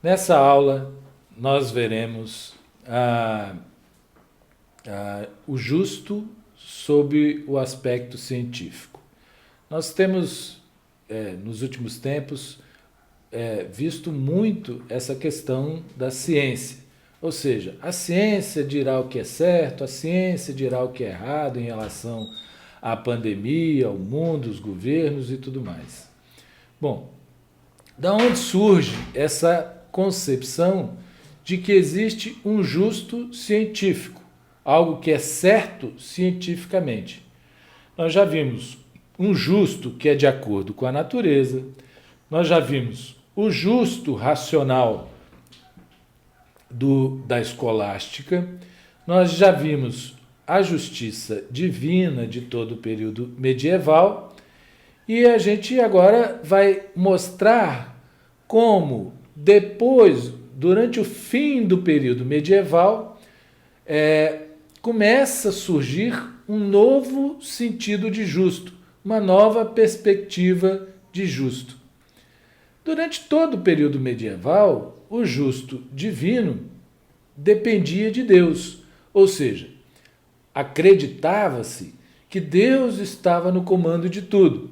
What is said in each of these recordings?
Nessa aula, nós veremos o justo sob o aspecto científico. Nós temos, nos últimos tempos, visto muito essa questão da ciência. Ou seja, a ciência dirá o que é certo, a ciência dirá o que é errado em relação à pandemia, ao mundo, os governos e tudo mais. Bom, da onde surge essa concepção de que existe um justo científico, algo que é certo cientificamente? Nós já vimos um justo que é de acordo com a natureza, nós já vimos o justo racional da escolástica, nós já vimos a justiça divina de todo o período medieval e a gente agora vai mostrar como depois, durante o fim do período medieval, começa a surgir um novo sentido de justo, uma nova perspectiva de justo. Durante todo o período medieval, o justo divino dependia de Deus, ou seja, acreditava-se que Deus estava no comando de tudo.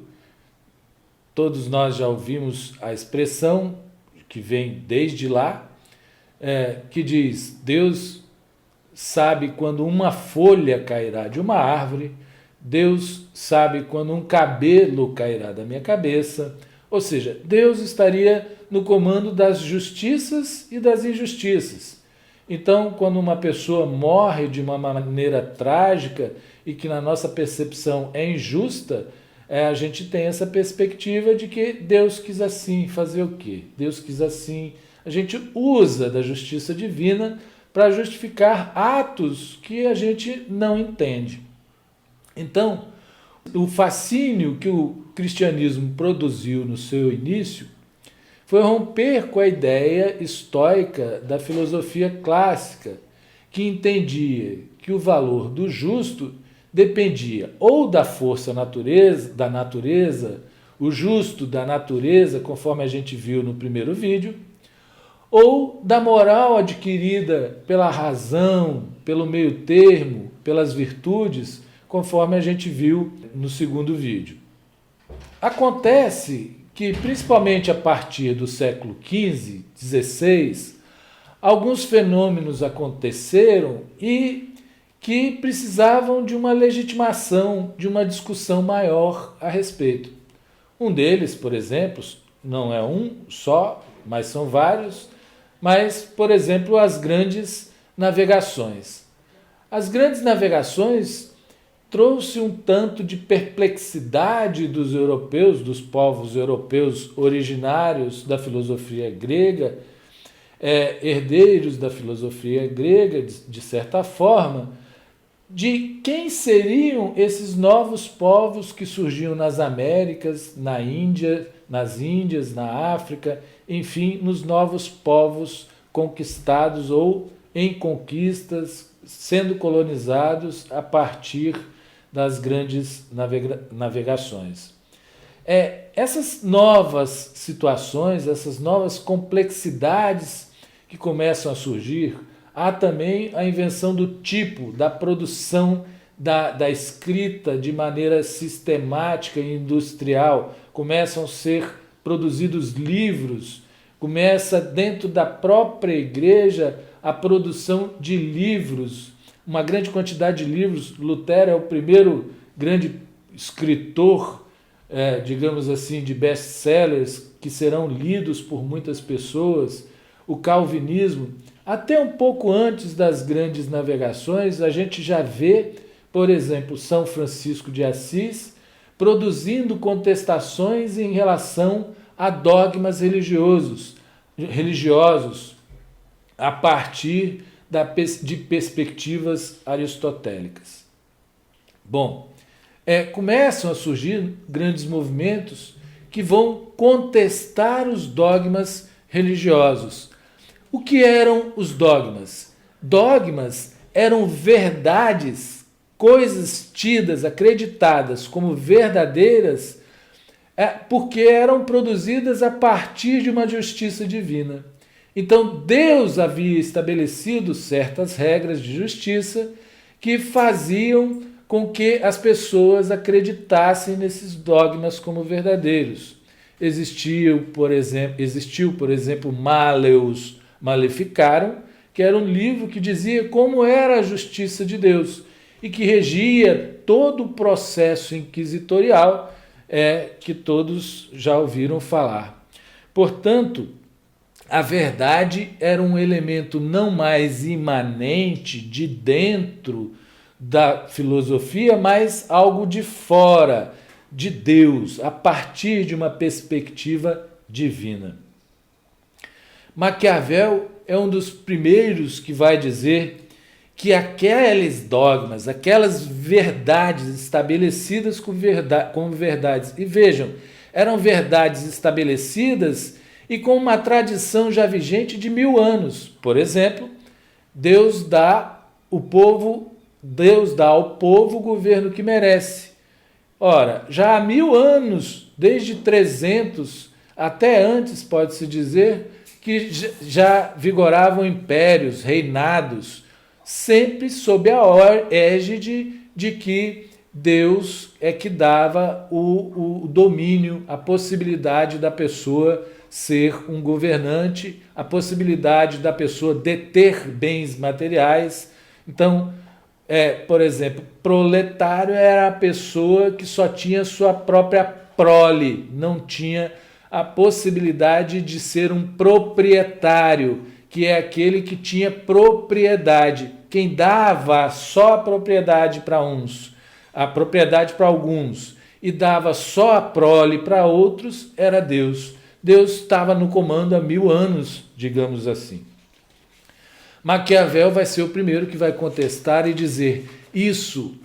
Todos nós já ouvimos a expressão que vem desde lá, que diz: Deus sabe quando uma folha cairá de uma árvore, Deus sabe quando um cabelo cairá da minha cabeça. Ou seja, Deus estaria no comando das justiças e das injustiças. Então, quando uma pessoa morre de uma maneira trágica e que na nossa percepção é injusta, a gente tem essa perspectiva de que Deus quis assim, fazer o quê? Deus quis assim. A gente usa da justiça divina para justificar atos que a gente não entende. Então, o fascínio que o cristianismo produziu no seu início foi romper com a ideia estoica da filosofia clássica, que entendia que o valor do justo dependia ou da força da natureza, o justo da natureza, conforme a gente viu no primeiro vídeo, ou da moral adquirida pela razão, pelo meio termo, pelas virtudes, conforme a gente viu no segundo vídeo. Acontece que, principalmente a partir do século XV, XVI, alguns fenômenos aconteceram e que precisavam de uma legitimação, de uma discussão maior a respeito. Um deles, por exemplo, não é um só, mas são vários, mas, por exemplo, as grandes navegações. As grandes navegações trouxe um tanto de perplexidade dos europeus, dos povos europeus originários da filosofia grega, herdeiros da filosofia grega, de certa forma, de quem seriam esses novos povos que surgiam nas Américas, nas Índias, na África, enfim, nos novos povos conquistados ou em conquistas, sendo colonizados a partir das grandes navegações. Essas novas situações, essas novas complexidades que começam a surgir, há também a invenção do tipo, da produção da escrita de maneira sistemática e industrial. Começam a ser produzidos livros, começa dentro da própria igreja a produção de livros, uma grande quantidade de livros. Lutero é o primeiro grande escritor, digamos assim, de best-sellers que serão lidos por muitas pessoas. O calvinismo, até um pouco antes das grandes navegações, a gente já vê, por exemplo, São Francisco de Assis produzindo contestações em relação a dogmas religiosos a partir de perspectivas aristotélicas. Bom, começam a surgir grandes movimentos que vão contestar os dogmas religiosos. O que eram os dogmas? Dogmas eram verdades, coisas tidas, acreditadas como verdadeiras, porque eram produzidas a partir de uma justiça divina. Então Deus havia estabelecido certas regras de justiça que faziam com que as pessoas acreditassem nesses dogmas como verdadeiros. Existiu, por exemplo, Malleus Maleficarum, que era um livro que dizia como era a justiça de Deus e que regia todo o processo inquisitorial que todos já ouviram falar. Portanto, a verdade era um elemento não mais imanente de dentro da filosofia, mas algo de fora, de Deus, a partir de uma perspectiva divina. Maquiavel é um dos primeiros que vai dizer que aqueles dogmas, aquelas verdades estabelecidas como verdades, e vejam, eram verdades estabelecidas e com uma tradição já vigente de 1000 anos. Por exemplo, Deus dá ao povo o governo que merece. Ora, já há 1000 anos, desde 300 até antes, pode-se dizer, que já vigoravam impérios, reinados, sempre sob a égide de que Deus é que dava o domínio, a possibilidade da pessoa ser um governante, a possibilidade da pessoa deter bens materiais. Então, por exemplo, proletário era a pessoa que só tinha sua própria prole, não tinha a possibilidade de ser um proprietário, que é aquele que tinha propriedade. Quem dava só a propriedade para uns, a propriedade para alguns, e dava só a prole para outros, era Deus. Deus estava no comando há 1000 anos, digamos assim. Maquiavel vai ser o primeiro que vai contestar e dizer: isso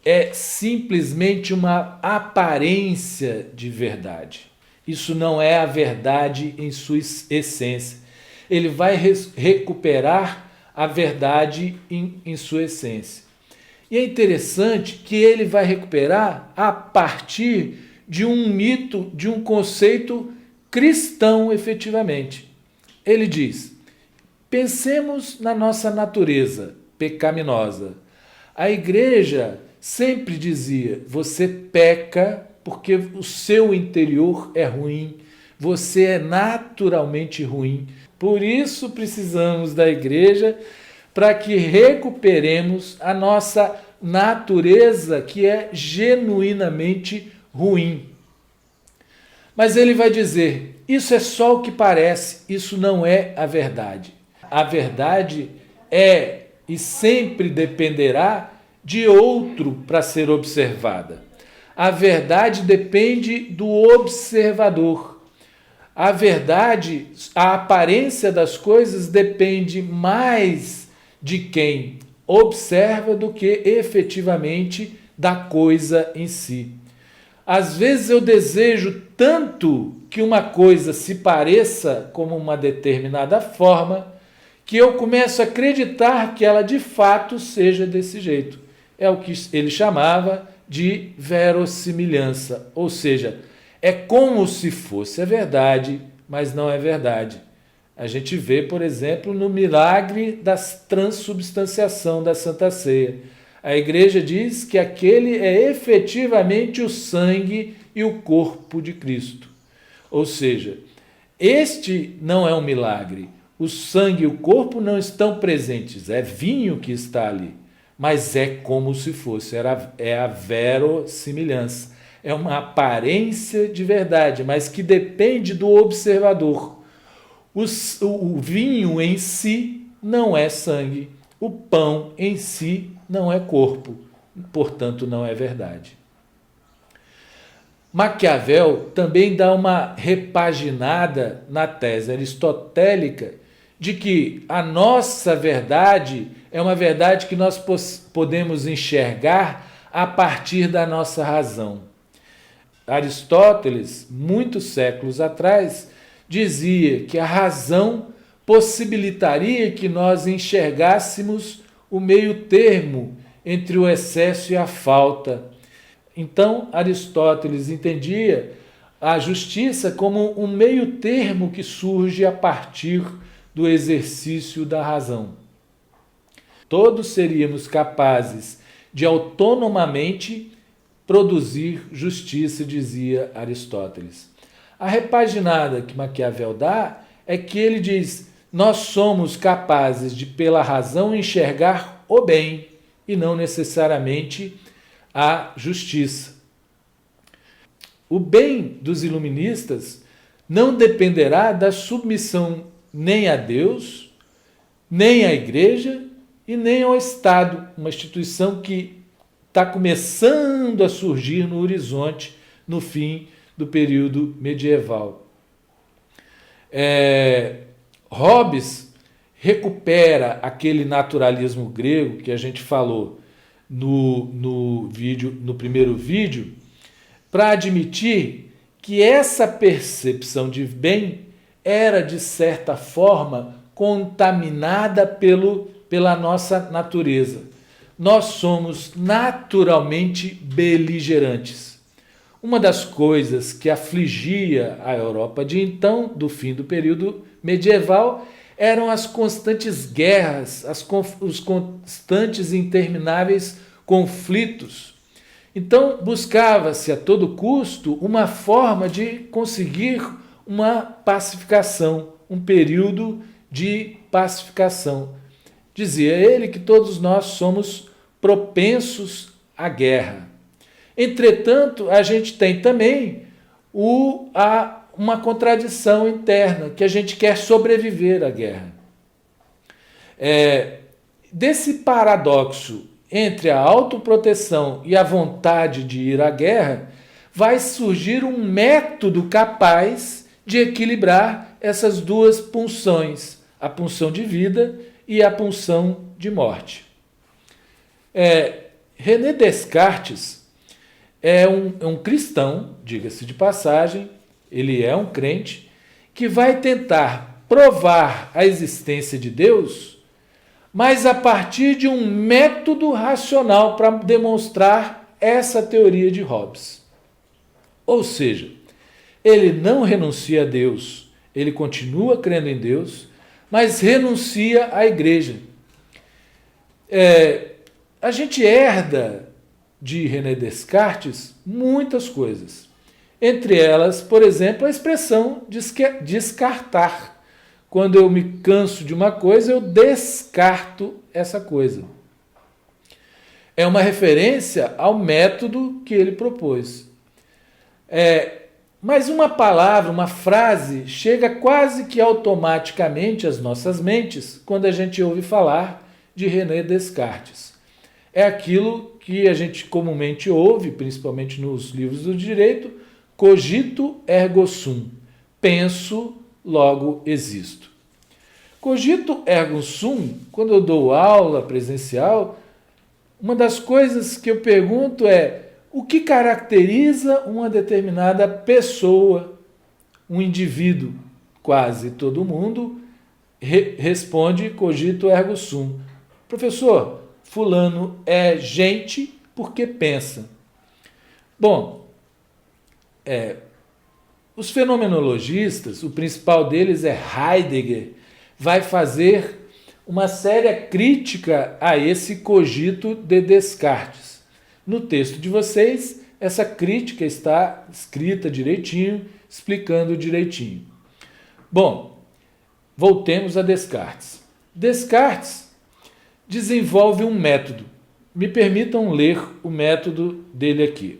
é simplesmente uma aparência de verdade. Isso não é a verdade em sua essência. Ele vai recuperar a verdade em sua essência. E é interessante que ele vai recuperar a partir de um mito, de um conceito cristão, efetivamente. Ele diz: pensemos na nossa natureza pecaminosa. A igreja sempre dizia: você peca porque o seu interior é ruim, você é naturalmente ruim. Por isso precisamos da igreja para que recuperemos a nossa natureza que é genuinamente ruim. Mas ele vai dizer: isso é só o que parece, isso não é a verdade. A verdade é e sempre dependerá de outro para ser observada. A verdade depende do observador. A verdade, a aparência das coisas depende mais de quem observa do que efetivamente da coisa em si. Às vezes eu desejo tanto que uma coisa se pareça como uma determinada forma, que eu começo a acreditar que ela de fato seja desse jeito. É o que ele chamava de verossimilhança, ou seja, é como se fosse a verdade, mas não é verdade. A gente vê, por exemplo, no milagre da transubstanciação da Santa Ceia. A igreja diz que aquele é efetivamente o sangue e o corpo de Cristo. Ou seja, este não é um milagre. O sangue e o corpo não estão presentes, é vinho que está ali. Mas é como se fosse, é a verossimilhança. É uma aparência de verdade, mas que depende do observador. O vinho em si não é sangue, o pão em si não é corpo, portanto não é verdade. Maquiavel também dá uma repaginada na tese aristotélica de que a nossa verdade é uma verdade que nós podemos enxergar a partir da nossa razão. Aristóteles, muitos séculos atrás, dizia que a razão possibilitaria que nós enxergássemos o meio termo entre o excesso e a falta. Então, Aristóteles entendia a justiça como um meio termo que surge a partir do exercício da razão. Todos seríamos capazes de autonomamente produzir justiça, dizia Aristóteles. A repaginada que Maquiavel dá é que ele diz: nós somos capazes de, pela razão, enxergar o bem e não necessariamente a justiça. O bem dos iluministas não dependerá da submissão nem a Deus, nem à Igreja e nem ao Estado, uma instituição que está começando a surgir no horizonte no fim do período medieval. Hobbes recupera aquele naturalismo grego que a gente falou no primeiro vídeo, para admitir que essa percepção de bem era, de certa forma, contaminada pela nossa natureza. Nós somos naturalmente beligerantes. Uma das coisas que afligia a Europa de então, do fim do período medieval, eram as constantes guerras, os constantes e intermináveis conflitos. Então, buscava-se a todo custo uma forma de conseguir uma pacificação, um período de pacificação. Dizia ele que todos nós somos propensos à guerra. Entretanto, a gente tem também uma contradição interna, que a gente quer sobreviver à guerra. Desse paradoxo entre a autoproteção e a vontade de ir à guerra, vai surgir um método capaz de equilibrar essas duas pulsões, a pulsão de vida e a pulsão de morte. René Descartes é um cristão, diga-se de passagem, ele é um crente, que vai tentar provar a existência de Deus, mas a partir de um método racional para demonstrar essa teoria de Hobbes. Ou seja, ele não renuncia a Deus, ele continua crendo em Deus, mas renuncia à Igreja. A gente herda de René Descartes muitas coisas. Entre elas, por exemplo, a expressão descartar. Quando eu me canso de uma coisa, eu descarto essa coisa. É uma referência ao método que ele propôs. Mas uma palavra, uma frase, chega quase que automaticamente às nossas mentes quando a gente ouve falar de René Descartes. É aquilo que a gente comumente ouve, principalmente nos livros do direito: cogito ergo sum, penso, logo existo. Cogito ergo sum, quando eu dou aula presencial, uma das coisas que eu pergunto é: o que caracteriza uma determinada pessoa, um indivíduo? Quase todo mundo responde cogito ergo sum. Professor, fulano é gente porque pensa. Bom, os fenomenologistas, o principal deles é Heidegger, vai fazer uma séria crítica a esse cogito de Descartes. No texto de vocês, essa crítica está escrita direitinho, explicando direitinho. Bom, voltemos a Descartes. Descartes desenvolve um método. Me permitam ler o método dele aqui,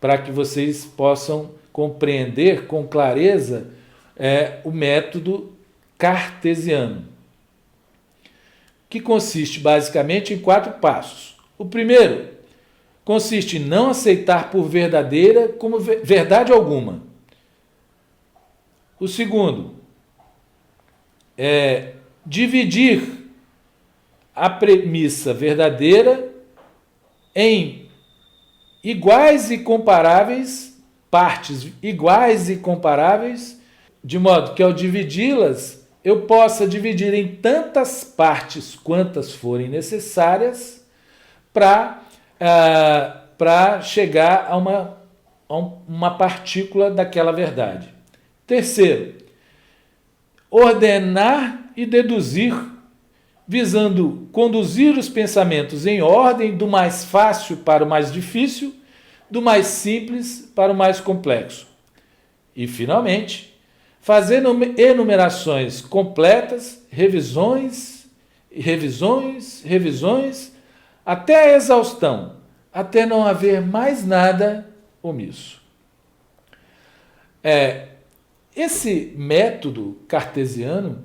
para que vocês possam compreender com clareza o método cartesiano, que consiste basicamente em 4 passos. O primeiro consiste em não aceitar por verdadeira como verdade alguma. O segundo é dividir a premissa verdadeira em iguais e comparáveis, partes iguais e comparáveis, de modo que ao dividi-las, eu possa dividir em tantas partes quantas forem necessárias para chegar a uma partícula daquela verdade. Terceiro, ordenar e deduzir, visando conduzir os pensamentos em ordem do mais fácil para o mais difícil, do mais simples para o mais complexo. E, finalmente, fazer enumerações completas, revisões, até a exaustão, até não haver mais nada omisso. Esse método cartesiano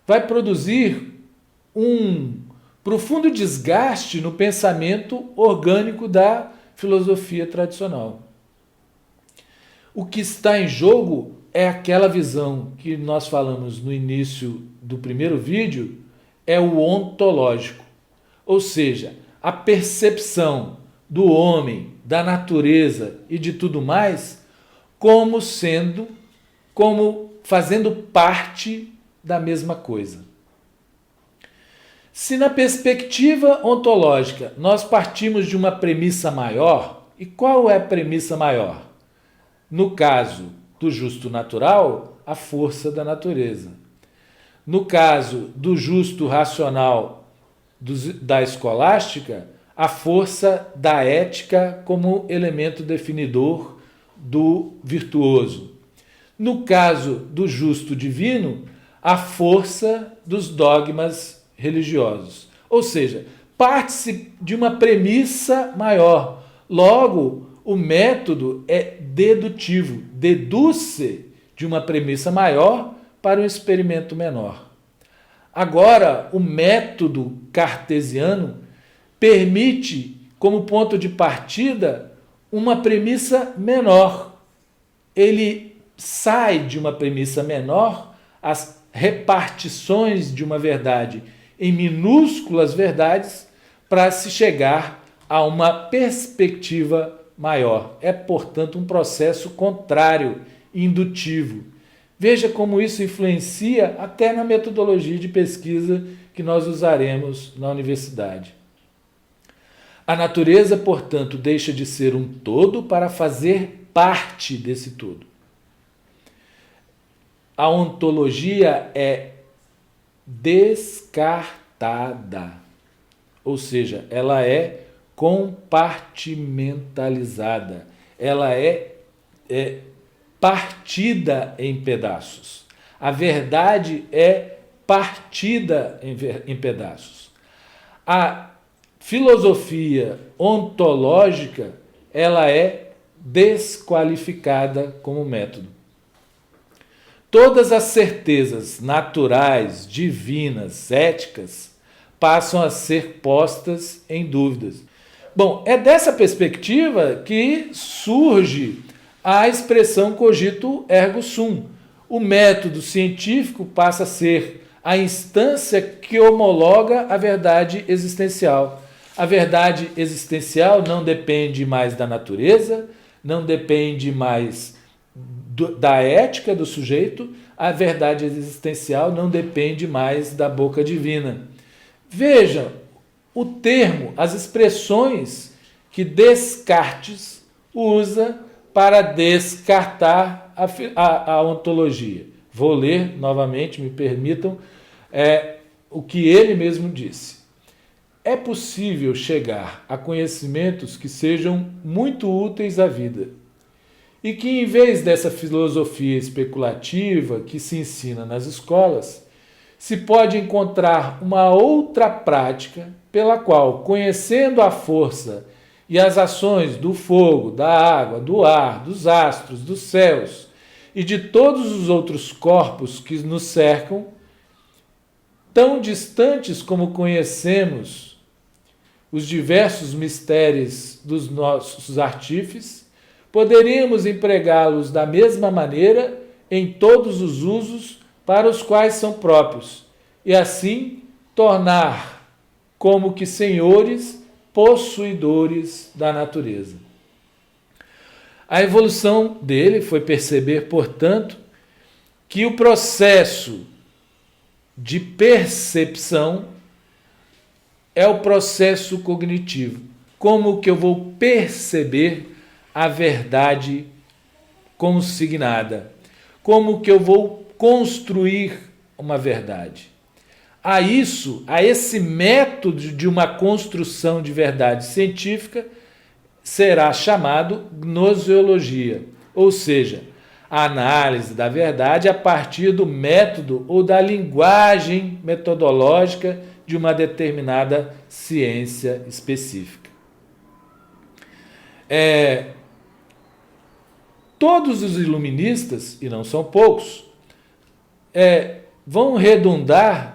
vai produzir um profundo desgaste no pensamento orgânico da filosofia tradicional. O que está em jogo é aquela visão que nós falamos no início do primeiro vídeo, é o ontológico, ou seja, a percepção do homem, da natureza e de tudo mais como fazendo parte da mesma coisa. Se na perspectiva ontológica nós partimos de uma premissa maior, e qual é a premissa maior? No caso do justo natural, a força da natureza. No caso do justo racional da escolástica, a força da ética como elemento definidor do virtuoso. No caso do justo divino, a força dos dogmas religiosos. Ou seja, parte-se de uma premissa maior. Logo, o método é dedutivo, deduz-se de uma premissa maior para um experimento menor. Agora, o método cartesiano permite, como ponto de partida, uma premissa menor. Ele sai de uma premissa menor, as repartições de uma verdade em minúsculas verdades, para se chegar a uma perspectiva maior. É, portanto, um processo contrário, indutivo. Veja como isso influencia até na metodologia de pesquisa que nós usaremos na universidade. A natureza, portanto, deixa de ser um todo para fazer parte desse todo. A ontologia é descartada, ou seja, ela é compartimentalizada, ela é partida em pedaços. A verdade é partida em pedaços. A filosofia ontológica, ela é desqualificada como método. Todas as certezas naturais, divinas, éticas, passam a ser postas em dúvidas. Bom, é dessa perspectiva que surge a expressão cogito ergo sum. O método científico passa a ser a instância que homologa a verdade existencial. A verdade existencial não depende mais da natureza, não depende mais da ética do sujeito, a verdade existencial não depende mais da boca divina. Veja o termo, as expressões que Descartes usa para descartar a ontologia. Vou ler novamente, me permitam, o que ele mesmo disse. É possível chegar a conhecimentos que sejam muito úteis à vida, e que, em vez dessa filosofia especulativa que se ensina nas escolas, se pode encontrar uma outra prática pela qual, conhecendo a força e as ações do fogo, da água, do ar, dos astros, dos céus e de todos os outros corpos que nos cercam, tão distantes como conhecemos os diversos mistérios dos nossos artífices, poderíamos empregá-los da mesma maneira em todos os usos para os quais são próprios, e assim tornar como que senhores possuidores da natureza. A evolução dele foi perceber, portanto, que o processo de percepção é o processo cognitivo. Como que eu vou perceber a verdade consignada? Como que eu vou construir uma verdade? a esse método de uma construção de verdade científica, será chamado gnoseologia, ou seja, a análise da verdade a partir do método ou da linguagem metodológica de uma determinada ciência específica. Todos os iluministas, e não são poucos, vão redundar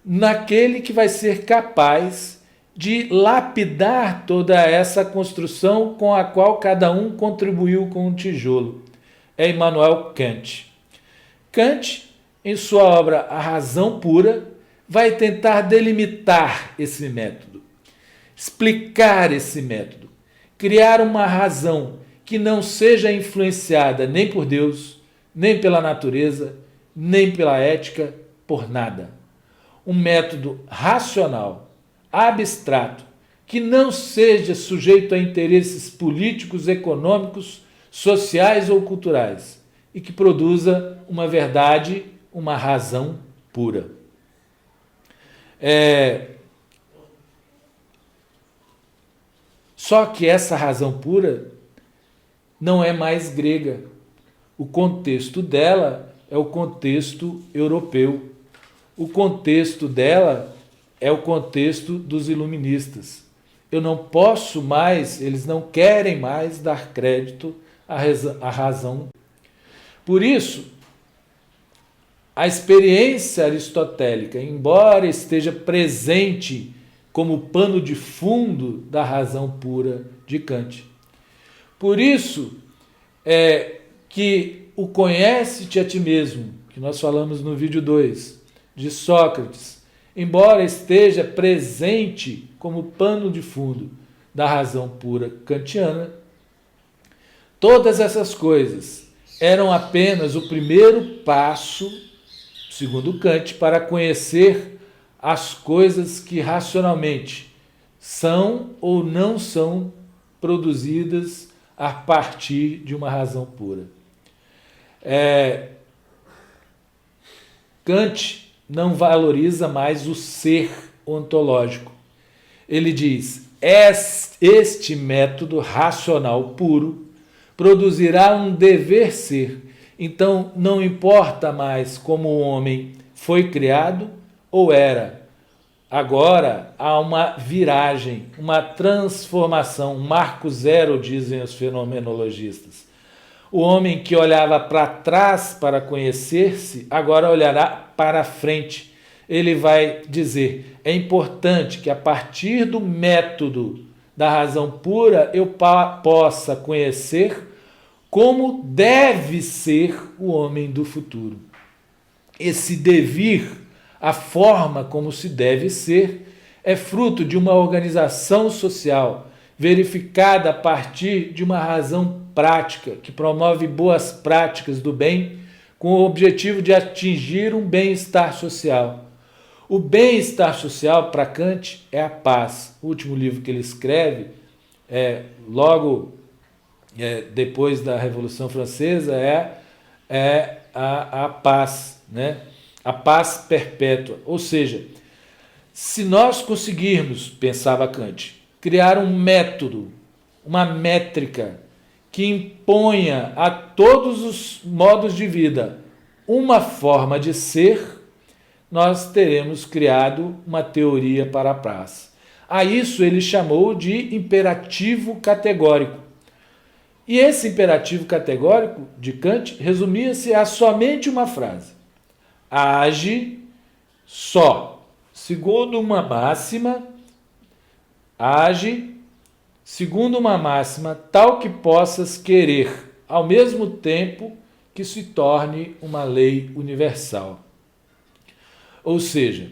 naquele que vai ser capaz de lapidar toda essa construção com a qual cada um contribuiu com um tijolo. É Immanuel Kant. Kant, em sua obra A Razão Pura, vai tentar delimitar esse método, explicar esse método, criar uma razão que não seja influenciada nem por Deus, nem pela natureza, nem pela ética, por nada. Um método racional, abstrato, que não seja sujeito a interesses políticos, econômicos, sociais ou culturais, e que produza uma verdade, uma razão pura. Só que essa razão pura não é mais grega. O contexto dela é o contexto europeu. O contexto dela é o contexto dos iluministas. Eu não posso mais, eles não querem mais dar crédito à razão. Por isso, a experiência aristotélica, embora esteja presente como pano de fundo da razão pura de Kant. Por isso que o conhece-te a ti mesmo, que nós falamos no vídeo 2, de Sócrates, embora esteja presente como pano de fundo da razão pura kantiana, todas essas coisas eram apenas o primeiro passo, segundo Kant, para conhecer as coisas que racionalmente são ou não são produzidas a partir de uma razão pura. Kant não valoriza mais o ser ontológico. Ele diz: este método racional puro produzirá um dever ser. Então, não importa mais como o homem foi criado ou era. Agora há uma viragem, uma transformação, um marco zero, dizem os fenomenologistas. O homem que olhava para trás para conhecer-se, agora olhará para frente. Ele vai dizer: é importante que a partir do método da razão pura eu possa conhecer como deve ser o homem do futuro. Esse devir, a forma como se deve ser, é fruto de uma organização social verificada a partir de uma razão prática que promove boas práticas do bem com o objetivo de atingir um bem-estar social. O bem-estar social, para Kant, é a paz. O último livro que ele escreve, logo depois da Revolução Francesa, é a paz, né? A paz perpétua. Ou seja, se nós conseguirmos, pensava Kant, criar um método, uma métrica que imponha a todos os modos de vida uma forma de ser, nós teremos criado uma teoria para a paz. A isso ele chamou de imperativo categórico. E esse imperativo categórico de Kant resumia-se a somente uma frase: age só, segundo uma máxima, age segundo uma máxima tal que possas querer, ao mesmo tempo que se torne uma lei universal. Ou seja,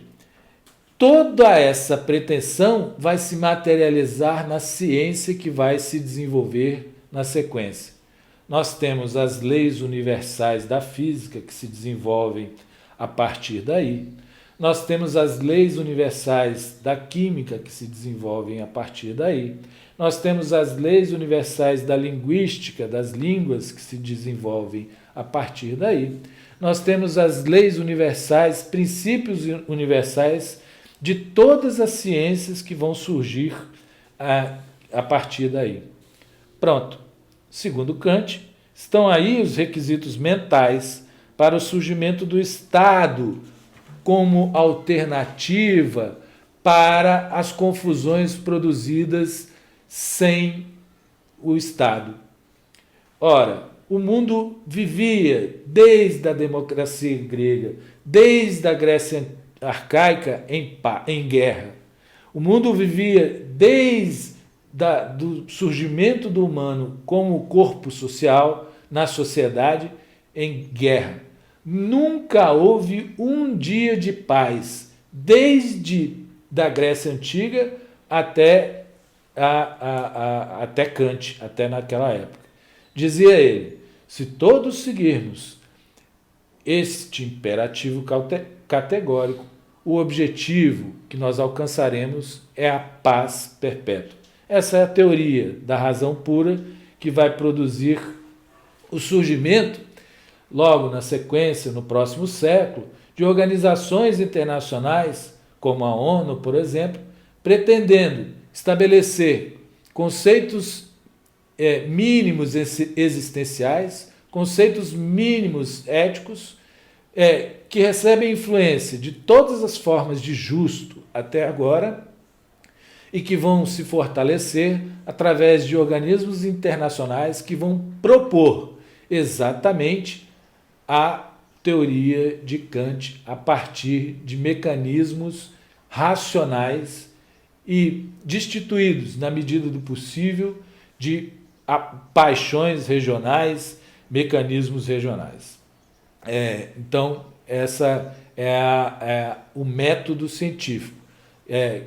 toda essa pretensão vai se materializar na ciência que vai se desenvolver na sequência. Nós temos as leis universais da física que se desenvolvem a partir daí. Nós temos as leis universais da química que se desenvolvem a partir daí. Nós temos as leis universais da linguística, das línguas que se desenvolvem a partir daí. nós temos as leis universais, princípios universais de todas as ciências que vão surgir a partir daí. Pronto. Segundo Kant, estão aí os requisitos mentais para o surgimento do Estado como alternativa para as confusões produzidas sem o Estado. Ora, o mundo vivia desde a democracia grega, desde a Grécia arcaica em guerra. O mundo vivia desde do surgimento do humano como corpo social na sociedade em guerra. Nunca houve um dia de paz, desde da Grécia Antiga até Kant, até naquela época. Dizia ele, se todos seguirmos este imperativo categórico, o objetivo que nós alcançaremos é a paz perpétua. Essa é a teoria da razão pura que vai produzir o surgimento, logo na sequência, no próximo século, de organizações internacionais, como a ONU, por exemplo, pretendendo estabelecer conceitos mínimos existenciais, conceitos mínimos éticos, que recebem influência de todas as formas de justo até agora e que vão se fortalecer através de organismos internacionais que vão propor exatamente a teoria de Kant a partir de mecanismos racionais e destituídos, na medida do possível, de paixões regionais, mecanismos regionais. Então, essa é o método científico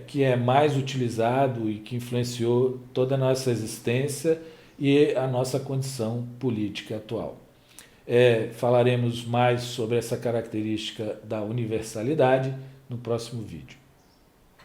que é mais utilizado e que influenciou toda a nossa existência e a nossa condição política atual. Falaremos mais sobre essa característica da universalidade no próximo vídeo.